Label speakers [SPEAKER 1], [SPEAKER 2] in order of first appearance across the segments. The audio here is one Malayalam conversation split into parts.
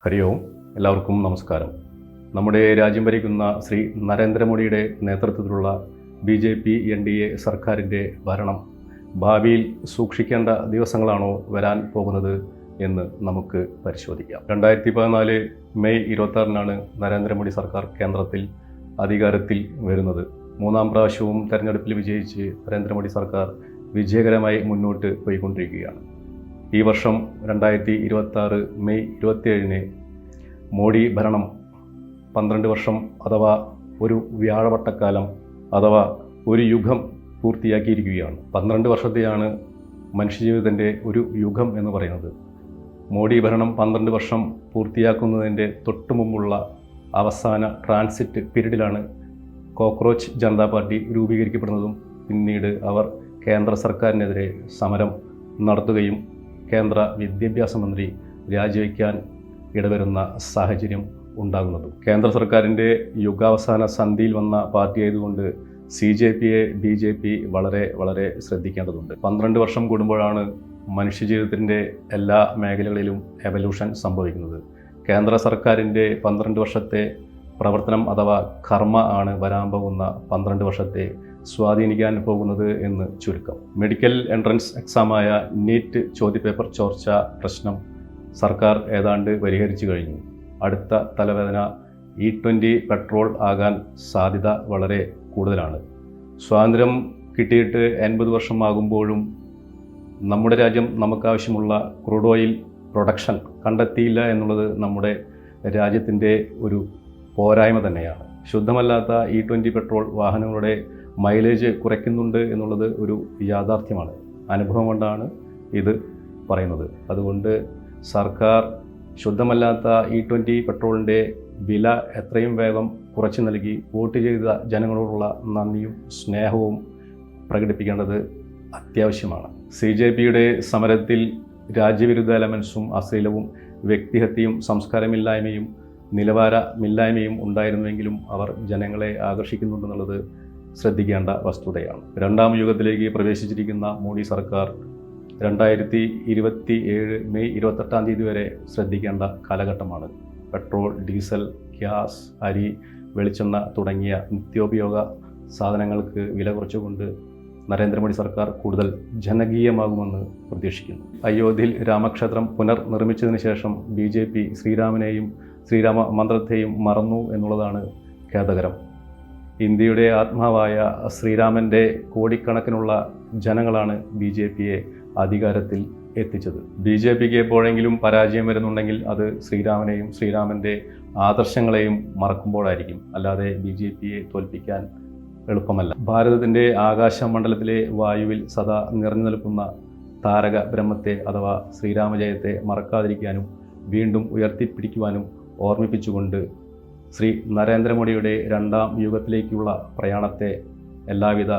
[SPEAKER 1] ഹരി ഓം. എല്ലാവർക്കും നമസ്കാരം. നമ്മുടെ രാജ്യം ഭരിക്കുന്ന ശ്രീ നരേന്ദ്രമോദിയുടെ നേതൃത്വത്തിലുള്ള BJP NDA സർക്കാരിൻ്റെ ഭരണം ഭാവിയിൽ സൂക്ഷിക്കേണ്ട ദിവസങ്ങളാണോ വരാൻ പോകുന്നത് എന്ന് നമുക്ക് പരിശോധിക്കാം. 2014 മെയ് 26-നാണ് നരേന്ദ്രമോദി സർക്കാർ കേന്ദ്രത്തിൽ അധികാരത്തിൽ വരുന്നത്. മൂന്നാം പ്രാവശ്യവും തെരഞ്ഞെടുപ്പിൽ വിജയിച്ച് നരേന്ദ്രമോദി സർക്കാർ വിജയകരമായി മുന്നോട്ട് പോയിക്കൊണ്ടിരിക്കുകയാണ്. ഈ വർഷം 2026 മെയ് 27-ന് മോഡി ഭരണം 12 വർഷം അഥവാ ഒരു വ്യാഴവട്ടക്കാലം അഥവാ ഒരു യുഗം പൂർത്തിയാക്കിയിരിക്കുകയാണ്. 12 വർഷത്തെയാണ് മനുഷ്യജീവിതത്തിൻ്റെ ഒരു യുഗം എന്ന് പറയുന്നത്. മോഡി ഭരണം 12 വർഷം പൂർത്തിയാക്കുന്നതിൻ്റെ തൊട്ടുമുമ്പുള്ള അവസാന ട്രാൻസിറ്റ് പീരീഡിലാണ് കോക്രോച്ച് ജനതാ പാർട്ടി രൂപീകരിക്കപ്പെടുന്നതും പിന്നീട് അവർ കേന്ദ്ര സർക്കാരിനെതിരെ സമരം നടത്തുകയും കേന്ദ്ര വിദ്യാഭ്യാസ മന്ത്രി രാജിവെക്കാൻ ഇടവരുന്ന സാഹചര്യം ഉണ്ടാകുന്നതും. കേന്ദ്ര സർക്കാരിൻ്റെ യുഗാവസാന സന്ധിയിൽ വന്ന പാർട്ടി ആയതുകൊണ്ട് CJPയെ BJP വളരെ ശ്രദ്ധിക്കേണ്ടതുണ്ട്. 12 വർഷം കൂടുമ്പോഴാണ് മനുഷ്യജീവിതത്തിൻ്റെ എല്ലാ മേഖലകളിലും എവല്യൂഷൻ സംഭവിക്കുന്നത്. കേന്ദ്ര സർക്കാരിൻ്റെ 12 വർഷത്തെ പ്രവർത്തനം അഥവാ കർമ്മ ആണ് വരാൻ പോകുന്ന 12 വർഷത്തെ സ്വാധീനിക്കാൻ പോകുന്നത് എന്ന് ചുരുക്കം. മെഡിക്കൽ എൻട്രൻസ് എക്സാമായ നീറ്റ് ചോദ്യപേപ്പർ ചോർച്ച പ്രശ്നം സർക്കാർ ഏതാണ്ട് പരിഹരിച്ചു കഴിഞ്ഞു. അടുത്ത തലവേദന E20 പെട്രോൾ ആകാൻ സാധ്യത വളരെ കൂടുതലാണ്. സ്വാതന്ത്ര്യം കിട്ടിയിട്ട് 80 വർഷമാകുമ്പോഴും നമ്മുടെ രാജ്യം നമുക്കാവശ്യമുള്ള ക്രൂഡ് ഓയിൽ പ്രൊഡക്ഷൻ കണ്ടെത്തിയില്ല എന്നുള്ളത് നമ്മുടെ രാജ്യത്തിൻ്റെ ഒരു പോരായ്മ തന്നെയാണ്. ശുദ്ധമല്ലാത്ത E20 പെട്രോൾ വാഹനങ്ങളുടെ മൈലേജ് കുറയ്ക്കുന്നുണ്ട് എന്നുള്ളത് ഒരു യാഥാർത്ഥ്യമാണ്. അനുഭവം കൊണ്ടാണ് ഇത് പറയുന്നത്. അതുകൊണ്ട് സർക്കാർ ശുദ്ധമല്ലാത്ത E20 പെട്രോളിൻ്റെ വില എത്രയും വേഗം കുറച്ച് നൽകി വോട്ട് ചെയ്ത ജനങ്ങളോടുള്ള നന്ദിയും സ്നേഹവും പ്രകടിപ്പിക്കേണ്ടത് അത്യാവശ്യമാണ്. CJPയുടെ സമരത്തിൽ രാജ്യവിരുദ്ധ എലമെൻസും അശ്ലീലവും വ്യക്തിഹത്യയും സംസ്കാരമില്ലായ്മയും നിലവാരമില്ലായ്മയും ഉണ്ടായിരുന്നുവെങ്കിലും അവർ ജനങ്ങളെ ആകർഷിക്കുന്നുണ്ടെന്നുള്ളത് ശ്രദ്ധിക്കേണ്ട വസ്തുതയാണ്. രണ്ടാം യുഗത്തിലേക്ക് പ്രവേശിച്ചിരിക്കുന്ന മോഡി സർക്കാർ 2027 മെയ് 28-ാം തീയതി വരെ ശ്രദ്ധിക്കേണ്ട കാലഘട്ടമാണ്. പെട്രോൾ, ഡീസൽ, ഗ്യാസ്, അരി, വെളിച്ചെണ്ണ തുടങ്ങിയ നിത്യോപയോഗ സാധനങ്ങൾക്ക് വില കുറച്ചുകൊണ്ട് നരേന്ദ്രമോദി സർക്കാർ കൂടുതൽ ജനകീയമാകുമെന്ന് പ്രതീക്ഷിക്കുന്നു. അയോധ്യയിൽ രാമക്ഷേത്രം പുനർനിർമ്മിച്ചതിന് ശേഷം BJP ശ്രീരാമനെയും ശ്രീരാമ മന്ത്രത്തെയും മറന്നു എന്നുള്ളതാണ് ഖേദകരം. ഇന്ത്യയുടെ ആത്മാവായ ശ്രീരാമൻ്റെ കോടിക്കണക്കിനുള്ള ജനങ്ങളാണ് BJPയെ അധികാരത്തിൽ എത്തിച്ചത്. BJPക്ക് എപ്പോഴെങ്കിലും പരാജയം വരുന്നുണ്ടെങ്കിൽ അത് ശ്രീരാമനെയും ശ്രീരാമൻ്റെ ആദർശങ്ങളെയും മറക്കുമ്പോഴായിരിക്കും. അല്ലാതെ BJPയെ തോൽപ്പിക്കാൻ എളുപ്പമല്ല. ഭാരതത്തിൻ്റെ ആകാശമണ്ഡലത്തിലെ വായുവിൽ സദാ നിറഞ്ഞു നിൽക്കുന്ന താരക ബ്രഹ്മത്തെ അഥവാ ശ്രീരാമജയത്തെ മറക്കാതിരിക്കാനും വീണ്ടും ഉയർത്തിപ്പിടിക്കുവാനും ഓർമ്മിപ്പിച്ചുകൊണ്ട് ശ്രീ നരേന്ദ്രമോദിയുടെ രണ്ടാം യുഗത്തിലേക്കുള്ള പ്രയാണത്തെ എല്ലാവിധ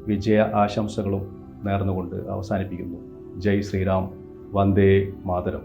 [SPEAKER 1] വിജയ ആശംസകളും നേർന്നുകൊണ്ട് അവസാനിപ്പിക്കുന്നു. ജയ് ശ്രീറാം. വന്ദേ മാതരം.